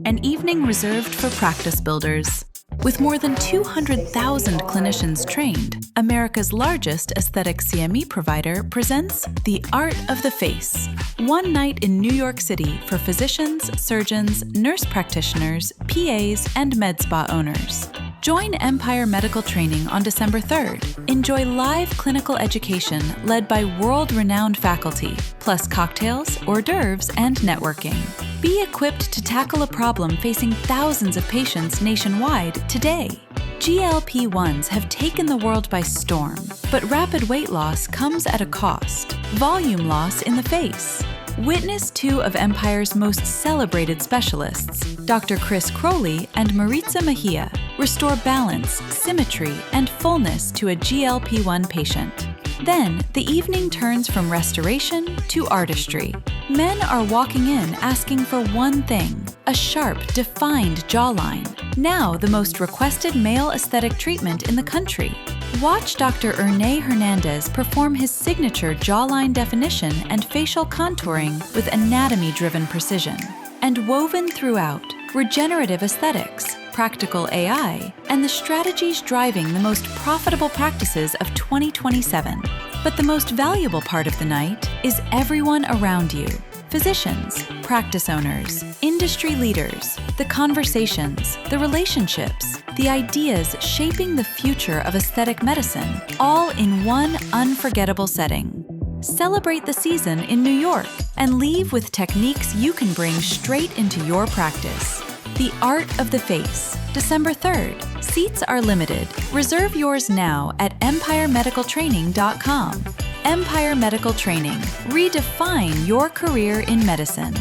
an evening reserved for practice builders. With more than 200,000 clinicians trained, America's largest aesthetic CME provider presents The Art of the Face. One night in New York City for physicians, surgeons, nurse practitioners, PAs, and med spa owners. Join Empire Medical Training on December 3rd. Enjoy live clinical education led by world-renowned faculty, plus cocktails, hors d'oeuvres, and networking. Be equipped to tackle a problem facing thousands of patients nationwide today. GLP-1s have taken the world by storm, but rapid weight loss comes at a cost. Volume loss in the face. Witness two of Empire's most celebrated specialists, Dr. Croley and Maritza Mejia, restore balance, symmetry, and fullness to a GLP-1 patient. Then, the evening turns from restoration to artistry. Men are walking in asking for one thing, a sharp, defined jawline. Now the most requested male aesthetic treatment in the country. Watch Dr. Ernai Hernandez perform his signature jawline definition and facial contouring with anatomy-driven precision. And woven throughout, regenerative aesthetics, practical AI, and the strategies driving the most profitable practices of 2027. But the most valuable part of the night is everyone around you. Physicians, practice owners, industry leaders, the conversations, the relationships, the ideas shaping the future of aesthetic medicine, all in one unforgettable setting. Celebrate the season in New York and leave with techniques you can bring straight into your practice. The Art of the Face, December 3rd. Seats are limited. Reserve yours now at empiremedicaltraining.com. Empire Medical Training. Redefine your career in medicine.